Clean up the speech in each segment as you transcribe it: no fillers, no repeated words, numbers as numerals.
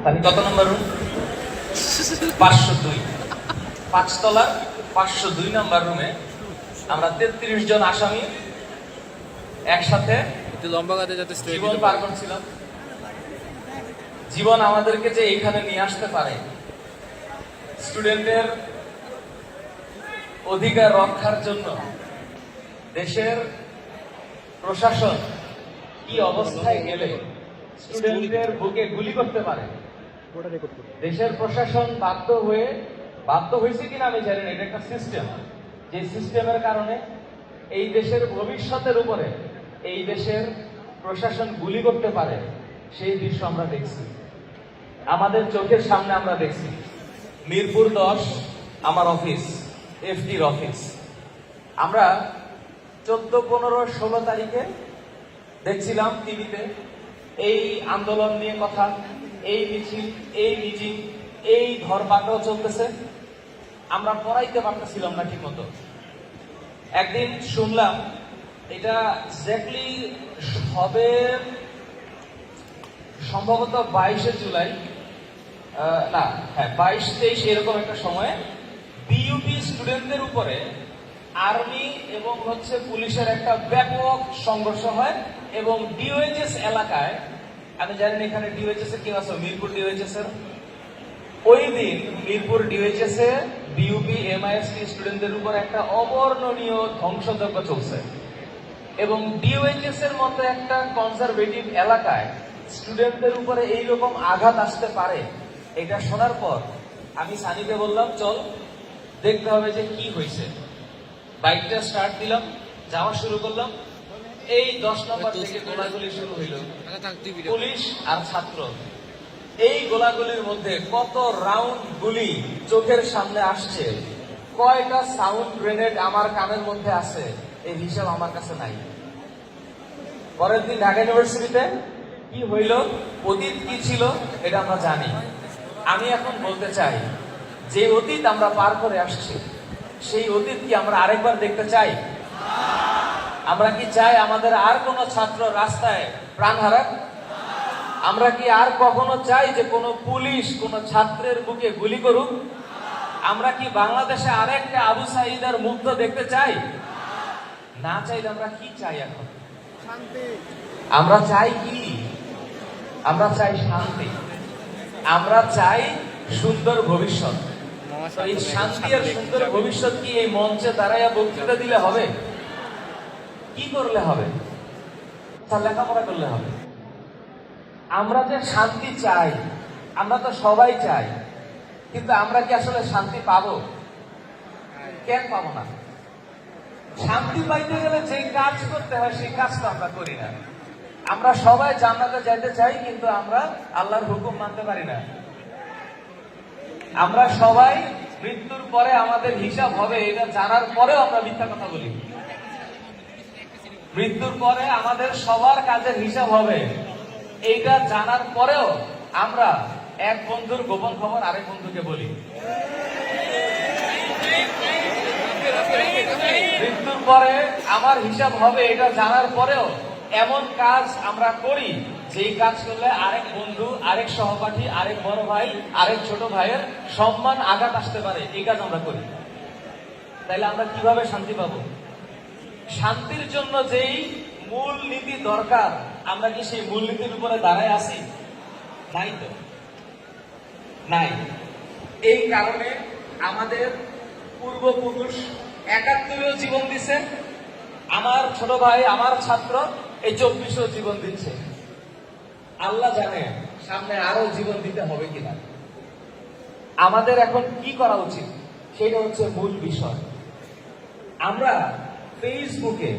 কত নম্বর রুম? 502, 5 তলার 502 নম্বর রুমে আমরা 33 জন আসামি একসাথে জীবন পার করছিলাম। জীবন আমাদেরকে যে এখানে নিয়ে আসতে পারে, স্টুডেন্টের অধিকার রক্ষার জন্য দেশের প্রশাসন কি অবস্থায় গেলে স্টুডেন্টদের বুকে গুলি করতে পারে, দেশের প্রশাসন বাধ্য হয়েছে কিনা আমি জানি না। এটা একটা সিস্টেম, যে সিস্টেমের কারণে এই দেশের ভবিষ্যতের উপরে এই দেশের প্রশাসন গুলি করতে পারে, সেই দৃশ্য আমরা দেখছি, আমাদের চোখের সামনে আমরা দেখছি। মিরপুর 10 আমার অফিস, এফডির অফিস। আমরা 14, 15, 16 তারিখে দেখছিলাম টিভিতে এই আন্দোলন নিয়ে কথা, এই মিছিল, এই মিটিং, এই ধরপাকড় চলতেছে। আমরা পড়াইতে পারতেছিলাম না ঠিক মতো। একদিন শুনলাম এটা এক্স্যাক্টলি হবে সম্ভবত 22 জুলাই, না হ্যাঁ 22-23 এরকম একটা সময়ে বিইউপি স্টুডেন্টদের উপরে আর্মি এবং পুলিশের একটা ব্যাপক সংঘর্ষ হয় এবং ডিওএইচএস এলাকায়, আমি জানি না এখানে ডিওএইচএস এর কেউ আছে, মিরপুর ডিওএইচএস এর, ওই দিন মিরপুর ডিওএইচএস এ বিইউপি এমআইএসটি স্টুডেন্টদের উপর একটা অবর্ণনীয় ধ্বংসযজ্ঞ চলছে এবং ডিওএইচএস এর মতো একটা কনজারভেটিভ এলাকায় স্টুডেন্টদের উপরে এইরকম আঘাত আসতে পারে, এটা শোনার পর আমি সানিকে বললাম চল দেখতে হবে যে কি হয়েছে। বাইকটা স্টার্ট দিলাম, যাওয়া শুরু করলাম। এই 10 নম্বর থেকে গোলাগুলি শুরু হইল, পুলিশ আর ছাত্র। এই গোলাগুলির মধ্যে কত রাউন্ড গুলি চোখের সামনে আসছে, কয়টা সাউন্ড গ্রেনেড আমার কানের মধ্যে আছে, এই হিসাব আমার কাছে নাই। পরের দিন ঢাকা ইউনিভার্সিটিতে কি হইল, অতীত কি ছিল, এটা আমরা জানি। আমি এখন বলতে চাই, যে অতীত আমরা পার করে আসছি, সেই অতীত কি আমরা আরেকবার দেখতে চাই? আমরা কি চাই আমাদের আর কোন ছাত্র রাস্তায় প্রাণ হারাক? আমরা কি আর কখনো চাই যে কোন পুলিশ কোন ছাত্রের বুকে গুলি করুক? আমরা কি বাংলাদেশে আরেকটা আবু সাঈদের মুগ্ধ দেখতে চাই? না চাইলে আমরা কি চাই এখন? আমরা চাই কি? আমরা চাই শান্তি, আমরা চাই সুন্দর ভবিষ্যৎ। এই শান্তি আর সুন্দর ভবিষ্যৎ কি এই মঞ্চে দাঁড়াইয়া বক্তৃতা দিলে হবে? কি করলে হবে? তার লেখাপড়া করলে হবে। আমরা যে শান্তি চাই, আমরা তো সবাই চাই, কিন্তু আমরা কি আসলে শান্তি পাবো? কেন পাবো না? শান্তি পাইতে গেলে যে কাজ করতে হয় সেই কাজটা আমরা করি না। আমরা সবাই জান্নাতে যাইতে চাই, কিন্তু আমরা আল্লাহর হুকুম মানতে পারি না। আমরা সবাই মৃত্যুর পরে আমাদের হিসাব হবে এটা জানার পরেও আমরা মিথ্যা কথা বলি। মৃত্যুর পরে আমাদের সবার কাজের হিসাব হবে এইটা জানার পরেও আমরা এক বন্ধুর গোপন খবর আরেক বন্ধুকে বলি। মৃত্যুর পরে আমার হিসাব হবে এটা জানার পরেও এমন কাজ আমরা করি যেই কাজ করলে আরেক বন্ধু, আরেক সহপাঠী, আরেক বড় ভাই, আরেক ছোট ভাইয়ের সম্মান আঘাত আসতে পারে, এই কাজ আমরা করি। তাইলে আমরা কিভাবে শান্তি পাবো? শান্তির জন্য যেই মূল নীতি দরকার, আমরা কি সেই মূল নীতির উপরে দাঁড়ায় আছি? নাই তো, নাই। এই কারণে আমাদের পূর্বপুরুষ 71-এও জীবন দিছে, আমার ছোট ভাই, আমার ছাত্র এই 24-এও জীবন দিচ্ছে। আল্লাহ জানে সামনে আরো জীবন দিতে হবে কিনা। আমাদের এখন কি করা উচিত সেটা হচ্ছে মূল বিষয়। আমরা ফেসবুকে,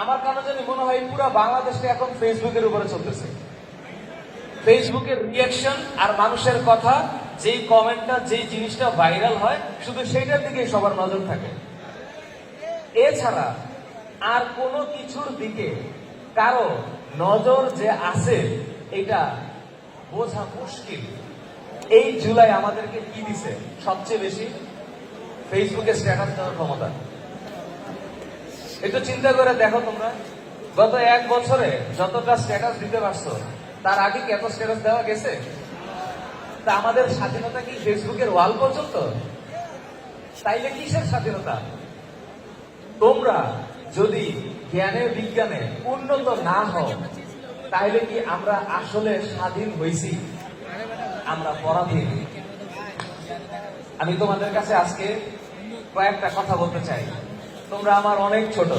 আমার কেন জানি মনে হয় পুরো বাংলাদেশটা এখন ফেসবুকের উপরে চলতেছে। ফেসবুকের রিয়াকশন আর মানুষের কথা, যেই কমেন্টটা, যেই জিনিসটা ভাইরাল হয়, শুধু সেইটার দিকে সবার নজর থাকে। এছাড়া আর কোনো কিছুর দিকে কারো নজর যে আছে এটা বোঝা মুশকিল। এই জুলাই আমাদেরকে কি দিছে সবচেয়ে বেশি? ফেসবুকে স্ট্যাটাস দেওয়ার ক্ষমতা। একটু চিন্তা করে দেখো তোমরা, গত 1 বছরে যতটা স্ট্যাটাস দিতে পারছো তার আগে কি এত স্ট্যাটাস দেওয়া গেছে? তা আমাদের স্বাধীনতা কি ফেসবুকের ওয়াল পর্যন্ত? তাইলে কিসের স্বাধীনতা? তোমরা যদি জ্ঞানে বিজ্ঞানে উন্নত না হও, তাহলে কি আমরা আসলে স্বাধীন হয়েছি? আমরা পরাধীন। আমি তোমাদের কাছে আজকে কয়েকটা কথা বলতে চাই। তোমরা আমার অনেক ছোট,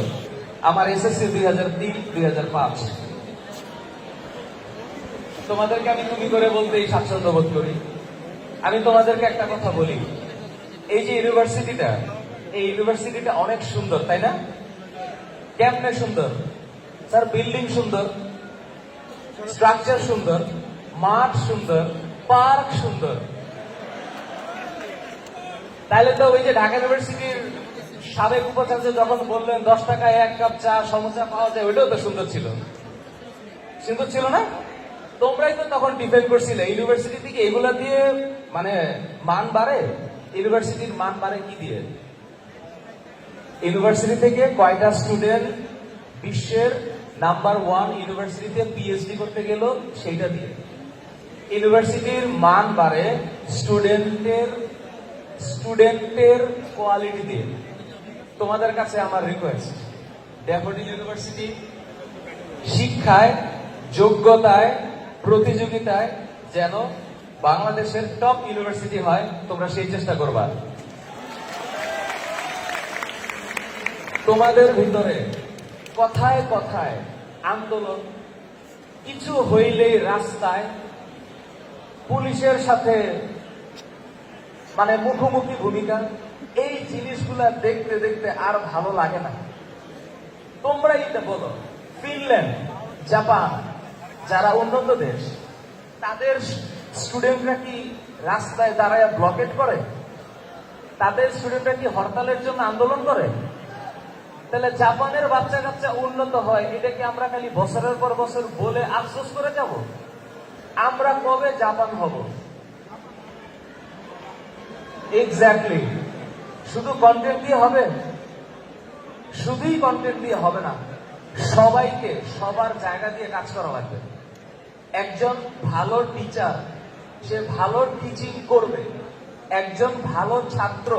আমার এসএসসি 2003-2005। তোমাদেরকে আমি তুমি করে বলতেই স্বাচ্ছন্দ্য বোধ করি। আমি তোমাদেরকে একটা কথা বলি, এই যে ইউনিভার্সিটিটা, এই ইউনিভার্সিটিটা অনেক সুন্দর, তাই না? কেমনে সুন্দর? স্যার বিল্ডিং সুন্দর, স্ট্রাকচার সুন্দর, মাঠ সুন্দর, পার্ক সুন্দর। তাহলে তো ওই যে ঢাকা ইউনিভার্সিটির সাবেক উপাচার্য যখন বললেন 10 টাকায় 1 কাপ চা সমোসা পাওয়া যায়, ওইটাও তো সুন্দর ছিল। সুন্দর ছিল না? তোমরাই তো তখন ডিফেন্ড করছিলে ইউনিভার্সিটি থেকে এগুলা দিয়ে মানে মান বাড়ে। ইউনিভার্সিটির মান বাড়ে কি দিয়ে? ইউনিভার্সিটি থেকে কয়টা স্টুডেন্ট বিশ্বের নাম্বার 1 ইউনিভার্সিটিতে পিএইচডি করতে গেল, সেইটা দিয়ে। ইউনিভার্সিটির মান বাড়ে স্টুডেন্টের কোয়ালিটি দিয়ে। তোমাদের কাছে আমার রিকোয়েস্ট, ড্যাফোডিল ইউনিভার্সিটি শিক্ষায়, যোগ্যতায়, প্রতিযোগিতায় যেন বাংলাদেশের টপ ইউনিভার্সিটি হয়, তোমরা সেই চেষ্টা করবা। তোমাদের ভিতরে কথায় কথায় আন্দোলন, কিছু হইলেই রাস্তায়, পুলিশের সাথে মানে মুখোমুখি ভূমিকা, এই জিনিসগুলা দেখতে দেখতে আর ভালো লাগে না। তোমরা এটা বলো, ফিনল্যান্ড, জাপান যারা উন্নত দেশ, তাদের স্টুডেন্টরা কি রাস্তায় দাঁড়ায় ব্লকেট করে? তাদের স্টুডেন্টরা কি হরতালের জন্য আন্দোলন করে? তাহলে জাপানের বাচ্চা কাচ্চা উন্নত হয়, এটাকে আমরা খালি বছরের পর বছর বলে আফসোস করে যাব? আমরা কবে জাপান হব? এক্স্যাক্টলি। শুধু কন্টেন্ট দিয়ে হবে? শুধুই কন্টেন্ট দিয়ে হবে না, সবাইকে সবার জায়গা দিয়ে কাজ করা লাগবে। একজন ভালো টিচার, সে ভালো টিচিং করবে। একজন ভালো ছাত্র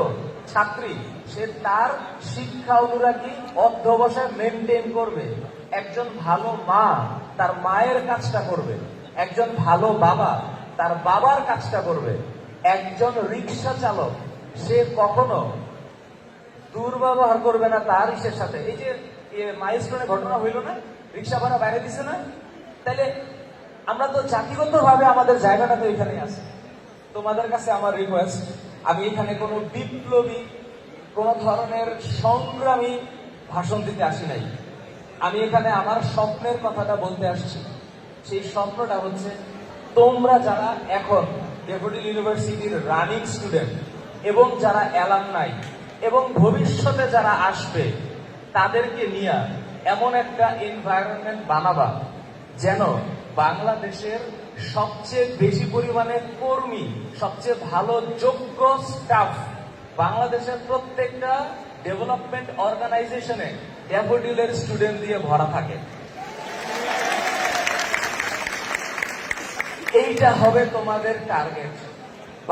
ছাত্রী, সে তার শিক্ষা অনুরাগী অধ্যবসায় মেনটেন করবে। একজন ভালো মা তার মায়ের কাজটা করবে। একজন ভালো বাবা তার বাবার কাজটা করবে। একজন রিক্সা চালক, সে কখনো দুর্ব্যবহার করবে না তার ইসের সাথে। এই যে মাইলস্টোনে ঘটনা হইল না, রিক্সা ভাড়া বাইরে দিছে না? তাইলে আমরা তো জাতিগত ভাবে আমাদের জায়গাটা তো এখানে আছে। তোমাদের কাছে আমার রিকোয়েস্ট, আমি এখানে কোনো বিপ্লবী, কোন ধরনের সংগ্রামী ভাষণ দিতে আসি নাই। আমি এখানে আমার স্বপ্নের কথাটা বলতে আসছি। সেই স্বপ্নটা হচ্ছে, তোমরা যারা এখন ড্যাফোডিল ইউনিভার্সিটির রানিং স্টুডেন্ট এবং যারা অ্যালামনাই এবং ভবিষ্যতে যারা আসবে, তাদেরকে নিয়ে এমন একটা এনভায়রনমেন্ট বানাবা যেন বাংলাদেশের সবচেয়ে বেশি পরিমাণে কর্মী, সবচেয়ে ভালো যোগ্য স্টাফ বাংলাদেশের প্রত্যেকটা ডেভেলপমেন্ট অর্গানাইজেশনে ড্যাফোডিলের স্টুডেন্ট দিয়ে ভরা থাকে। এইটা হবে তোমাদের টার্গেট।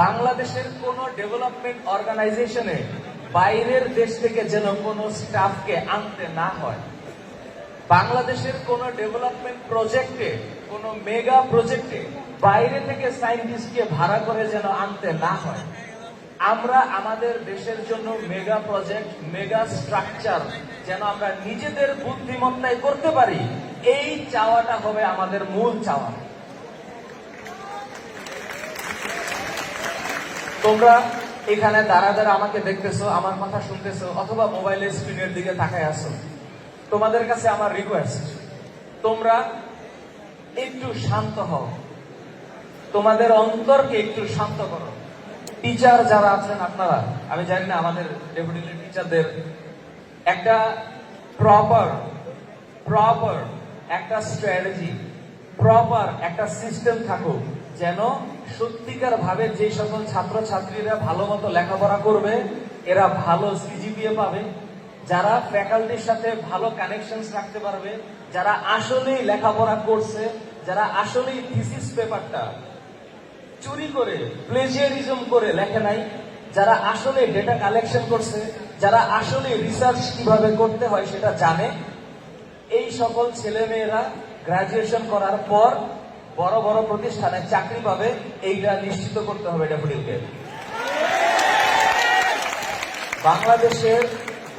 বাংলাদেশের কোন ডেভেলপমেন্ট অর্গানাইজেশনে বাইরের দেশ থেকে যেন কোনো স্টাফকে আনতে না হয়। বাংলাদেশের কোন ডেভেলপমেন্ট প্রজেক্টে, কোন মেগা প্রজেক্টে বাইরে থেকে সায়েন্টিস্টকে ভাড়া করে যেন আনতে না হয়। আমরা আমাদের দেশের জন্য মেগা প্রজেক্ট, মেগা স্ট্রাকচার যেন আমরা নিজেদের বুদ্ধিমত্তায় করতে পারি, এই চাওয়াটা হবে আমাদের মূল চাওয়া। তোমরা এখানে দাঁড়া দাঁড়া আমাকে দেখতেছো, আমার কথা শুনতেছো, অথবা মোবাইলের স্ক্রিনের দিকে তাকায় আসো। তোমাদের কাছে আমার রিকোয়েস্ট, তোমরা একটু শান্ত হও, তোমাদের অন্তরকে একটু শান্ত করো। টিচার যারা আছেন আপনারা, আমি জানি না আমাদের ডেপুটি টিচারদের একটা প্রপার একটা স্ট্র্যাটেজি, প্রপার একটা সিস্টেম থাকুক, যেন সত্যিকার ভাবে যে সকল ছাত্র ছাত্রীরা ভালো মতো লেখাপড়া করবে, এরা ভালো সিজিপিএ পাবে, যারা ফ্যাকাল্টির সাথে ভালো কানেকশন রাখতে পারবে, যারা আসলেই লেখাপড়া করছে, যারা আসলেই থিসিস পেপারটা চুরি করে প্লেজিয়ারিজম করে লেখে নাই, যারা আসলে ডেটা কালেকশন করছে, যারা আসলে রিসার্চ কিভাবে করতে হয় সেটা জানে, এই সকল ছেলেমেয়েরা গ্রাজুয়েশন করার পর বড় বড় প্রতিষ্ঠানে চাকরি পাবে। এইটা নিশ্চিত করতে হবে ড্যাফোডিলকে। বাংলাদেশের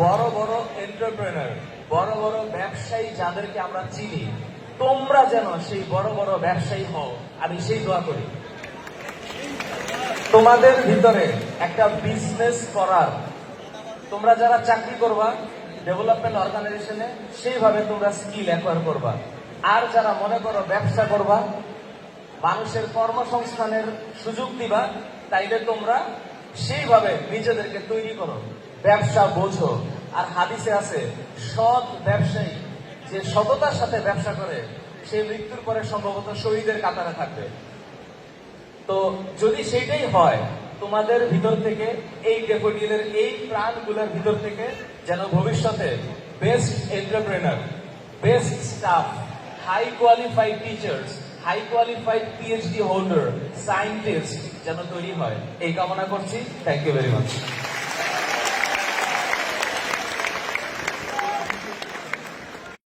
বড় বড় এন্টারপ্রেনার, বড় বড় ব্যবসায়ী যাদেরকে আমরা চিনি, তোমরা যেন সেই বড় বড় ব্যবসায়ী হও, আমি সেই দোয়া করি। তোমাদের ভিতরে একটা বিজনেস করার, তোমরা যারা চাকরি করবা ডেভেলপমেন্ট অর্গানাইজেশনে, সেইভাবে তোমরা স্কিল অ্যাকোয়ার করবা। আর যারা মনে করো ব্যবসা করবা, মানুষের কর্মসংস্থানের সুযোগ দিবা, তাইলে তোমরা সেইভাবে নিজেদেরকে তৈরি করো, ব্যবসা বোঝো। আর হাদিসে আছে, সৎ ব্যবসায়ী যে সততার সাথে ব্যবসা করে সে মৃত্যুর পরে সম্ভবত শহীদের কাতারে থাকবে। তো যদি সেইটাই হয়, তোমাদের ভিতর থেকে, এই ড্যাফোডিলের এই প্রাণগুলোর ভিতর থেকে যেন ভবিষ্যতে best entrepreneur, best staff, high qualified teachers, high qualified PhD holder, scientist যেন তৈরি হয়, এই কামনা করছি। Thank you very much.